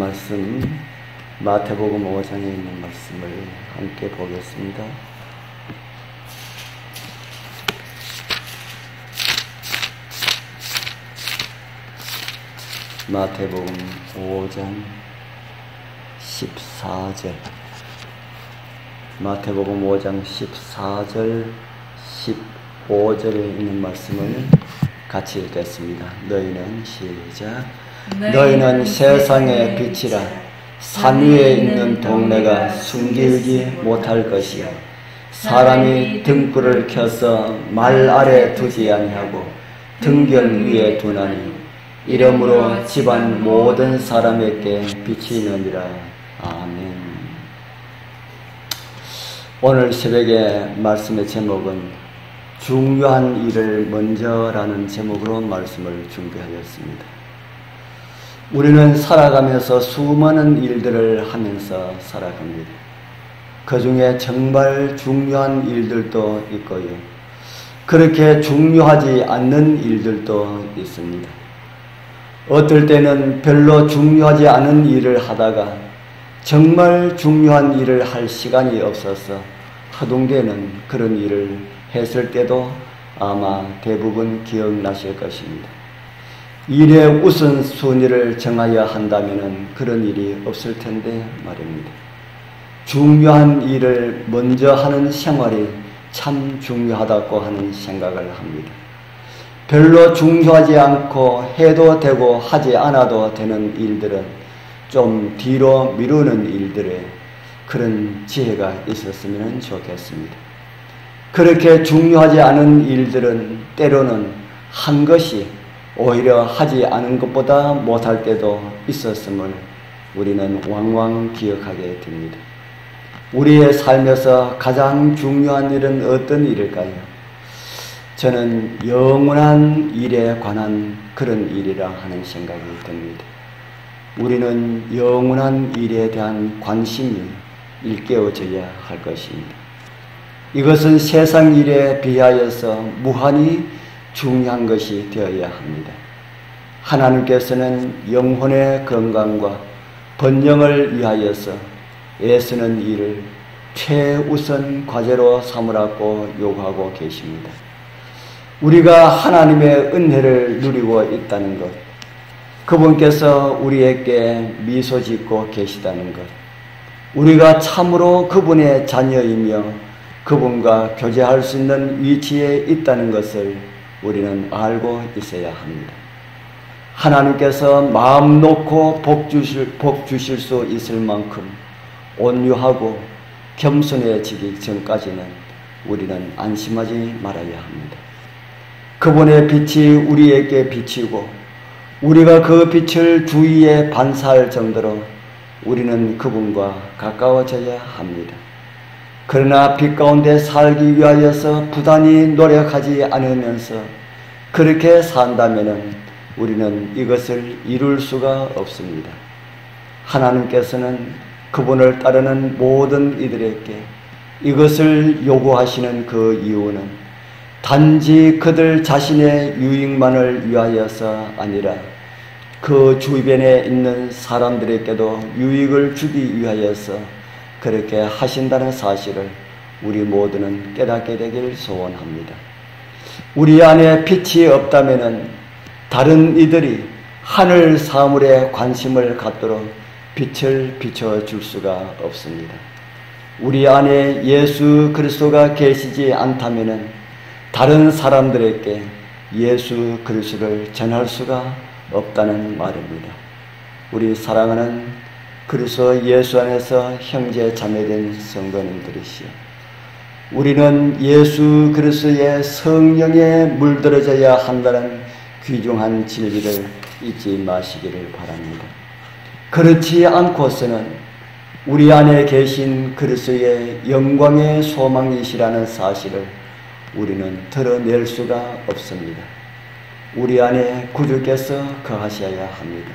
말씀 마태복음 5장에 있는 말씀을 함께 보겠습니다. 마태복음 5장 14절 마태복음 5장 14절 15절에 있는 말씀을 같이 읽겠습니다. 너희는 시작. 너희는 세상의 빛이라. 산 위에 있는 동네가 숨기지 못할 것이요 사람이 등불을 켜서 말 아래 두지 아니하고 등경 위에 두나니 이러므로 집안 모든 사람에게 빛이 있느니라. 아멘. 오늘 새벽에 말씀의 제목은 중요한 일을 먼저라는 제목으로 말씀을 준비하였습니다. 우리는 살아가면서 수많은 일들을 하면서 살아갑니다. 그 중에 정말 중요한 일들도 있고요. 그렇게 중요하지 않는 일들도 있습니다. 어떨 때는 별로 중요하지 않은 일을 하다가 정말 중요한 일을 할 시간이 없어서 허둥대는 그런 일을 했을 때도 아마 대부분 기억나실 것입니다. 일의 우선순위를 정하여 한다면 그런 일이 없을 텐데 말입니다. 중요한 일을 먼저 하는 생활이 참 중요하다고 하는 생각을 합니다. 별로 중요하지 않고 해도 되고 하지 않아도 되는 일들은 좀 뒤로 미루는 일들에 그런 지혜가 있었으면 좋겠습니다. 그렇게 중요하지 않은 일들은 때로는 한 것이 오히려 하지 않은 것보다 못할 때도 있었음을 우리는 왕왕 기억하게 됩니다. 우리의 삶에서 가장 중요한 일은 어떤 일일까요? 저는 영원한 일에 관한 그런 일이라 하는 생각이 듭니다. 우리는 영원한 일에 대한 관심이 일깨워져야 할 것입니다. 이것은 세상 일에 비하여서 무한히 중요한 것이 되어야 합니다. 하나님께서는 영혼의 건강과 번영을 위하여서 애쓰는 일을 최우선 과제로 삼으라고 요구하고 계십니다. 우리가 하나님의 은혜를 누리고 있다는 것, 그분께서 우리에게 미소 짓고 계시다는 것, 우리가 참으로 그분의 자녀이며 그분과 교제할 수 있는 위치에 있다는 것을 우리는 알고 있어야 합니다. 하나님께서 마음 놓고 복 주실 수 있을 만큼 온유하고 겸손해지기 전까지는 우리는 안심하지 말아야 합니다. 그분의 빛이 우리에게 비치고 우리가 그 빛을 주위에 반사할 정도로 우리는 그분과 가까워져야 합니다. 그러나 빛 가운데 살기 위하여서 부단히 노력하지 않으면서 그렇게 산다면 우리는 이것을 이룰 수가 없습니다. 하나님께서는 그분을 따르는 모든 이들에게 이것을 요구하시는 그 이유는 단지 그들 자신의 유익만을 위하여서 아니라 그 주변에 있는 사람들에게도 유익을 주기 위하여서 그렇게 하신다는 사실을 우리 모두는 깨닫게 되길 소원합니다. 우리 안에 빛이 없다면 다른 이들이 하늘 사물에 관심을 갖도록 빛을 비춰줄 수가 없습니다. 우리 안에 예수 그리스도가 계시지 않다면 다른 사람들에게 예수 그리스도를 전할 수가 없다는 말입니다. 우리 사랑하는 그리스도 예수 안에서 형제 자매된 성도님들이시여, 우리는 예수 그리스도의 성령에 물들어져야 한다는 귀중한 진리를 잊지 마시기를 바랍니다. 그렇지 않고서는 우리 안에 계신 그리스도의 영광의 소망이시라는 사실을 우리는 드러낼 수가 없습니다. 우리 안에 구주께서 거하셔야 합니다.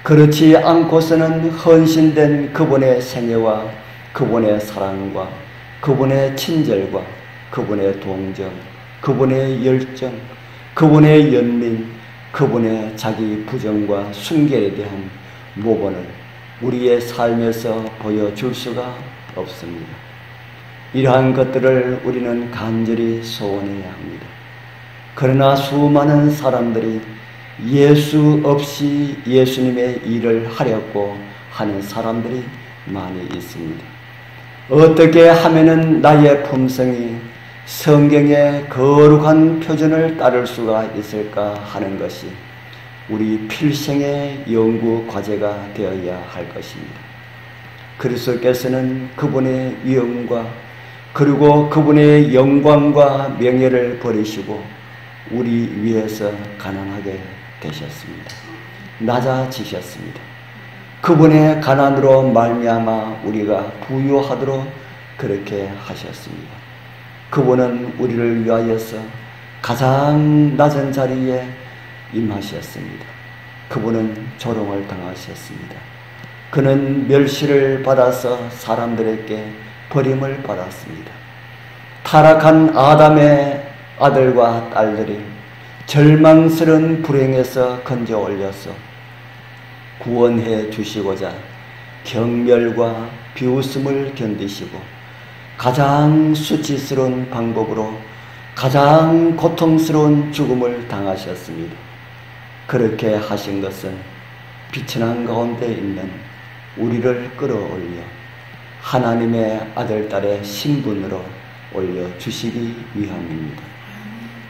그렇지 않고서는 헌신된 그분의 생애와 그분의 사랑과 그분의 친절과 그분의 동정, 그분의 열정, 그분의 연민, 그분의 자기 부정과 순결에 대한 모본을 우리의 삶에서 보여줄 수가 없습니다. 이러한 것들을 우리는 간절히 소원해야 합니다. 그러나 수많은 사람들이 예수 없이 예수님의 일을 하려고 하는 사람들이 많이 있습니다. 어떻게 하면은 나의 품성이 성경의 거룩한 표준을 따를 수가 있을까 하는 것이 우리 필생의 연구 과제가 되어야 할 것입니다. 그리스도께서는 그분의 위엄과 그리고 그분의 영광과 명예를 버리시고 우리 위해서 가난하게 되셨습니다. 낮아지셨습니다. 그분의 가난으로 말미암아 우리가 부유하도록 그렇게 하셨습니다. 그분은 우리를 위하여서 가장 낮은 자리에 임하셨습니다. 그분은 조롱을 당하셨습니다. 그는 멸시를 받아서 사람들에게 버림을 받았습니다. 타락한 아담의 아들과 딸들이 절망스러운 불행에서 건져 올려서 구원해 주시고자 경멸과 비웃음을 견디시고 가장 수치스러운 방법으로 가장 고통스러운 죽음을 당하셨습니다. 그렇게 하신 것은 비천한 가운데 있는 우리를 끌어올려 하나님의 아들, 딸의 신분으로 올려주시기 위함입니다.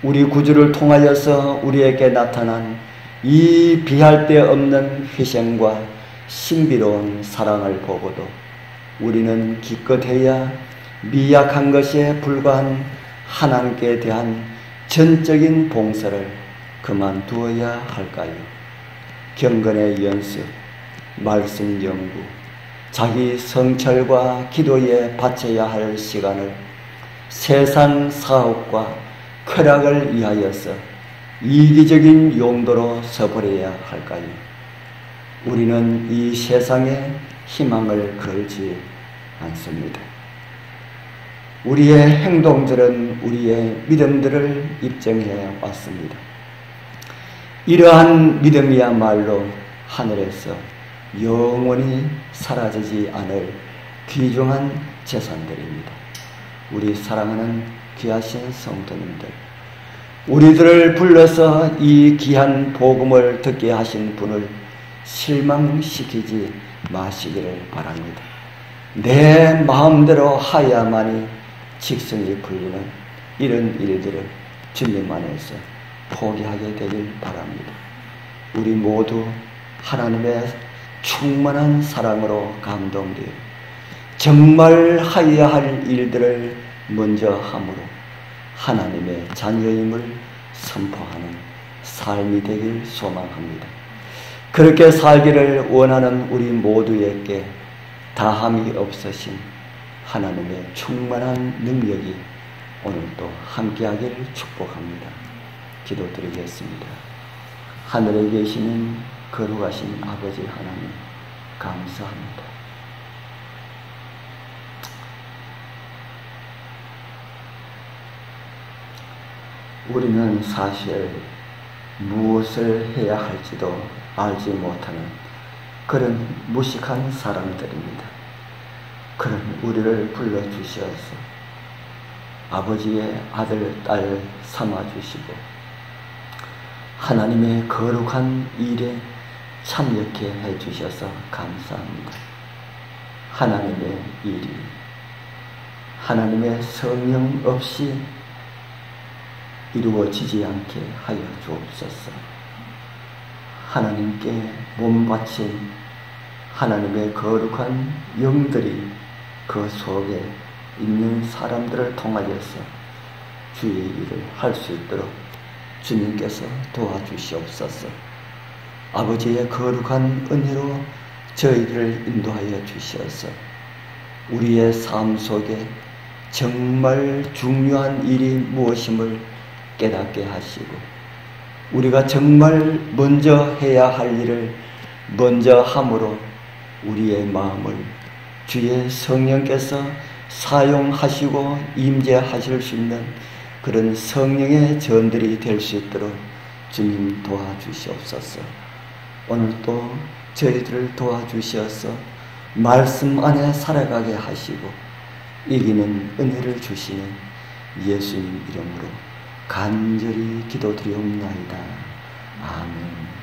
우리 구주를 통하여서 우리에게 나타난 이 비할 데 없는 희생과 신비로운 사랑을 보고도 우리는 기껏해야 미약한 것에 불과한 하나님께 대한 전적인 봉사를 그만두어야 할까요? 경건의 연습, 말씀 연구, 자기 성찰과 기도에 바쳐야 할 시간을 세상 사업과 쾌락을 위하여서 이기적인 용도로 써버려야 할까요? 우리는 이 세상에 희망을 걸지 않습니다. 우리의 행동들은 우리의 믿음들을 입증해 왔습니다. 이러한 믿음이야말로 하늘에서 영원히 사라지지 않을 귀중한 재산들입니다. 우리 사랑하는 귀하신 성도님들, 우리들을 불러서 이 귀한 복음을 듣게 하신 분을 실망시키지 마시기를 바랍니다. 내 마음대로 하야만이 직성이 풀리는 이런 일들을 주님 안에서 포기하게 되길 바랍니다. 우리 모두 하나님의 충만한 사랑으로 감동되어 정말 하여야 할 일들을 먼저 함으로 하나님의 자녀임을 선포하는 삶이 되길 소망합니다. 그렇게 살기를 원하는 우리 모두에게 다함이 없으신 하나님의 충만한 능력이 오늘도 함께하기를 축복합니다. 기도드리겠습니다. 하늘에 계시는 거룩하신 아버지 하나님, 감사합니다. 우리는 사실 무엇을 해야 할지도 알지 못하는 그런 무식한 사람들입니다. 그런 우리를 불러주셔서 아버지의 아들, 딸 삼아주시고 하나님의 거룩한 일에 참여케 해주셔서 감사합니다. 하나님의 일이 하나님의 성령 없이 이루어지지 않게 하여 주옵소서. 하나님께 몸 바친 하나님의 거룩한 영들이 그 속에 있는 사람들을 통하여서 주의 일을 할 수 있도록 주님께서 도와주시옵소서. 아버지의 거룩한 은혜로 저희를 인도하여 주셔서 우리의 삶 속에 정말 중요한 일이 무엇임을 깨닫게 하시고 우리가 정말 먼저 해야 할 일을 먼저 함으로 우리의 마음을 주의 성령께서 사용하시고 임재하실 수 있는 그런 성령의 전들이 될 수 있도록 주님 도와주시옵소서. 오늘도 저희들을 도와주시어서 말씀 안에 살아가게 하시고 이기는 은혜를 주시는 예수님 이름으로 간절히 기도드리옵나이다. 아멘.